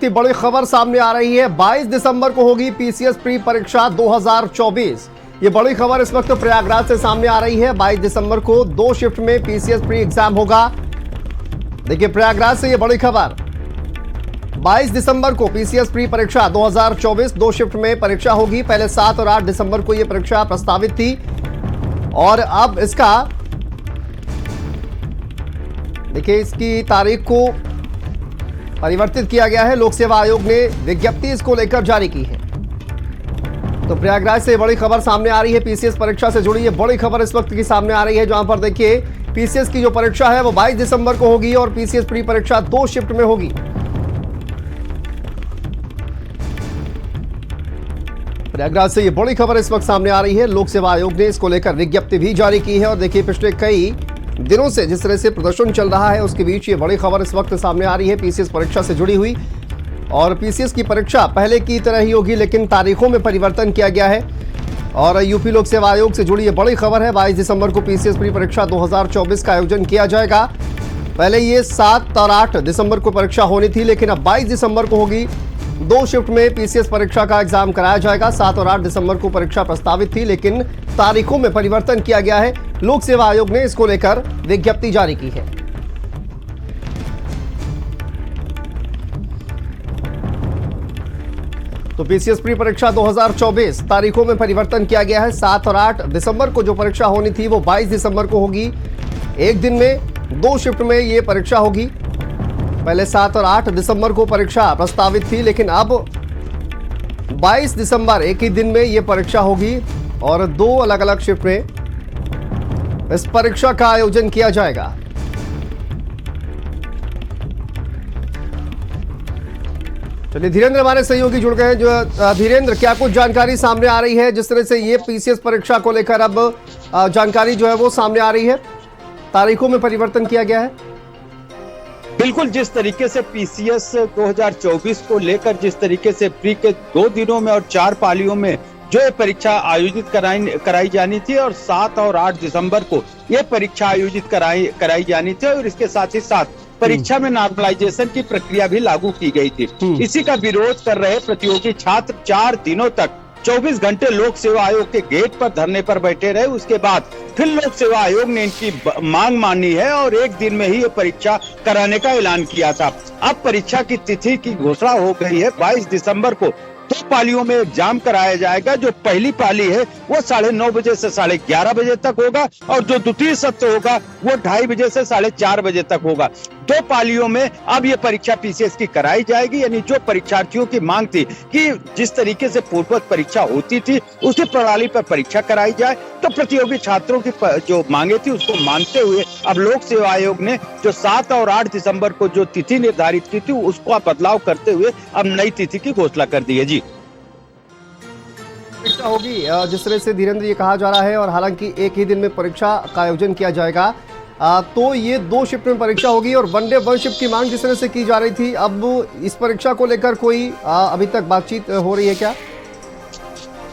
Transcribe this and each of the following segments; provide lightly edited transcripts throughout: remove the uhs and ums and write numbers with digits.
ही बड़ी खबर सामने आ रही है। 22 दिसंबर को होगी पीसीएस प्री परीक्षा 2024। ये बड़ी खबर इस वक्त प्रयागराज से सामने आ रही है। 22 दिसंबर को 2 शिफ्ट में पीसीएस प्री एग्जाम होगा। देखिए प्रयागराज से ये बड़ी खबर, 22 दिसंबर को पीसीएस प्री परीक्षा 2024 2 शिफ्ट में परीक्षा होगी। पहले 7 और 8 दिसंबर को यह परीक्षा प्रस्तावित थी और अब देखिए इसकी तारीख को परिवर्तित किया गया है। लोक सेवा आयोग ने विज्ञप्ति इसको लेकर जारी की है। तो प्रयागराज से बड़ी खबर सामने आ रही है। पीसीएस परीक्षा से जुड़ी ये बड़ी खबर इस वक्त की सामने आ रही है, जहां पर देखिए पीसीएस की जो परीक्षा है वो 22 दिसंबर को होगी और पीसीएस प्री परीक्षा 2 शिफ्ट में होगी। प्रयागराज से ये बड़ी खबर इस वक्त सामने आ रही है। लोक सेवा आयोग ने इसको लेकर विज्ञप्ति भी जारी की है और देखिए पिछले कई दिनों से जिस तरह से प्रदर्शन चल रहा है उसके बीच ये बड़ी खबर इस वक्त सामने आ रही है पीसीएस परीक्षा से जुड़ी हुई। और पीसीएस की परीक्षा पहले की तरह ही होगी, लेकिन तारीखों में परिवर्तन किया गया है। और यूपी लोक सेवा आयोग से जुड़ी ये बड़ी खबर है। 22 दिसंबर को पीसीएस प्री परीक्षा 2024 का आयोजन किया जाएगा। पहले ये 7 और 8 दिसंबर को परीक्षा होनी थी, लेकिन अब 22 दिसंबर को होगी। 2 शिफ्ट में पीसीएस परीक्षा का एग्जाम कराया जाएगा। 7 और 8 दिसंबर को परीक्षा प्रस्तावित थी, लेकिन तारीखों में परिवर्तन किया गया है। लोक सेवा आयोग ने इसको लेकर विज्ञप्ति जारी की है। तो पीसीएस प्री परीक्षा 2024 तारीखों में परिवर्तन किया गया है। 7 और 8 दिसंबर को जो परीक्षा होनी थी वो 22 दिसंबर को होगी। एक दिन में 2 शिफ्ट में ये परीक्षा होगी। पहले 7 और 8 दिसंबर को परीक्षा प्रस्तावित थी, लेकिन अब 22 दिसंबर एक ही दिन में ये परीक्षा होगी और 2 अलग अलग शिफ्ट में इस परीक्षा का आयोजन किया जाएगा। चलिए धीरेन्द्र हमारे सहयोगी जुड़ गए हैं। जो धीरेन्द्र, क्या कुछ जानकारी सामने आ रही है जिस तरह से ये पीसीएस परीक्षा को लेकर अब जानकारी जो है वो सामने आ रही है, तारीखों में परिवर्तन किया गया है? बिल्कुल, जिस तरीके से पीसीएस 2024 को लेकर जिस तरीके से प्री के 2 दिनों में और 4 पालियों में जो ये परीक्षा आयोजित कराई जानी थी और 7 और 8 दिसंबर को ये परीक्षा आयोजित कराई जानी थी और इसके साथ ही साथ परीक्षा में नॉर्मलाइजेशन की प्रक्रिया भी लागू की गई थी। इसी का विरोध कर रहे प्रतियोगी छात्र 4 दिनों तक 24 घंटे लोक सेवा आयोग के गेट पर धरने पर बैठे रहे। उसके बाद फिर लोक सेवा आयोग ने इनकी मांग मानी है और एक दिन में ही ये परीक्षा कराने का ऐलान किया था। अब परीक्षा की तिथि की घोषणा हो गई है। 22 दिसंबर को 2 पालियों में एग्जाम कराया जाएगा। जो पहली पाली है वो 9:30 बजे से 11:30 बजे तक होगा और जो द्वितीय सत्र होगा वो 2:30 बजे से 4:30 बजे तक होगा। 2 पालियों में अब ये परीक्षा पीसीएस की कराई जाएगी। यानी जो परीक्षार्थियों की मांग थी कि जिस तरीके से पूर्ववत परीक्षा होती थी उसी प्रणाली पर परीक्षा कराई जाए, तो प्रतियोगी छात्रों की जो मांगे थी उसको मानते हुए अब लोक सेवा आयोग ने जो 7 और 8 दिसंबर को जो तिथि निर्धारित की थी उसको बदलाव करते हुए अब नई तिथि की घोषणा कर दी है। जी, परीक्षा होगी जिस तरह से धीरेन्द्र ये कहा जा रहा है, और हालांकि एक ही दिन में परीक्षा का आयोजन किया जाएगा। तो ये 2 शिफ्ट में परीक्षा होगी और 1 डे 1 शिफ्ट की मांग जिस तरह से की जा रही थी, अब इस परीक्षा को लेकर कोई अभी तक बातचीत हो रही है क्या?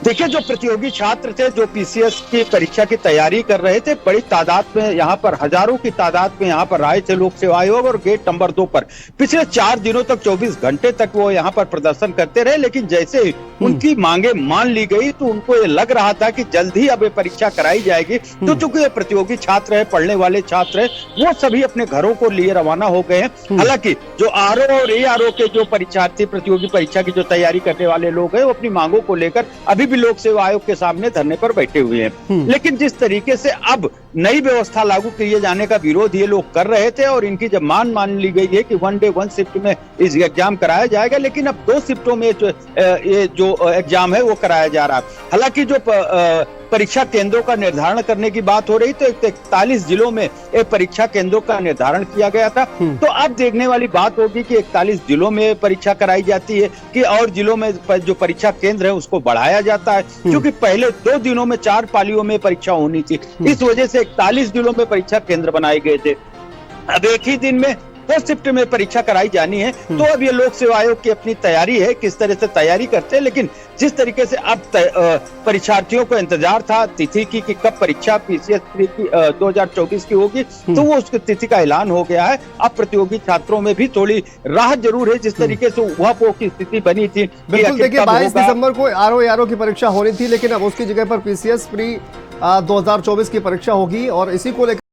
देखिए, जो प्रतियोगी छात्र थे जो पीसीएस की परीक्षा की तैयारी कर रहे थे, बड़ी तादाद में यहाँ पर हजारों की तादाद में यहाँ पर आए थे लोक सेवा आयोग और गेट नंबर 2 पर पिछले 4 दिनों तक 24 घंटे तक वो यहाँ पर प्रदर्शन करते रहे। लेकिन जैसे ही उनकी मांगे मान ली गई तो उनको ये लग रहा था कि जल्द ही अब ये परीक्षा कराई जाएगी। तो चूंकि ये प्रतियोगी छात्र है, पढ़ने वाले छात्र है, वो सभी अपने घरों को लिए रवाना हो गए हैं। हालांकि जो आरओ और एआरओ के जो परीक्षार्थी प्रतियोगी परीक्षा की जो तैयारी करने वाले लोग हैं वो अपनी मांगों को लेकर अभी भी लोक सेवा आयोग के सामने धरने पर बैठे हुए हैं। लेकिन जिस तरीके से अब नई व्यवस्था लागू किए जाने का विरोध ये लोग कर रहे थे और इनकी जब मान ली गई है कि 1 डे 1 शिफ्ट में इस एग्जाम कराया जाएगा, लेकिन अब 2 शिफ्टों में ये जो एग्जाम है वो कराया जा रहा है। हालांकि जो परीक्षा केंद्रों का निर्धारण करने की बात हो रही तो 41 जिलों में एक परीक्षा केंद्रों का निर्धारण किया गया था। तो अब देखने वाली बात होगी कि 41 जिलों में परीक्षा कराई जाती है कि और जिलों में जो परीक्षा केंद्र है उसको बढ़ाया जाता है, क्योंकि पहले 2 दिनों में 4 पालियों में परीक्षा होनी थी। इस वजह से 41 जिलों में परीक्षा केंद्र बनाए गए थे। अब एक ही दिन में दो शिफ्ट में परीक्षा कराई जानी है। तो अब ये लोक सेवा आयोग की अपनी तैयारी है, किस तरह से तैयारी करते हैं। लेकिन जिस तरीके से अब परीक्षार्थियों को इंतजार था तिथि की कि कब परीक्षा पीसीएस प्री की 2024 की होगी, तो वो उसकी तिथि का ऐलान हो गया है। अब प्रतियोगी छात्रों में भी थोड़ी राहत जरूर है, जिस तरीके से उहापोह की स्थिति बनी थी। बिल्कुल, देखिए 22 दिसंबर को आरओ की परीक्षा होनी थी, लेकिन अब उसकी जगह पर पीसीएस प्री 2024 की परीक्षा होगी और इसी को लेकर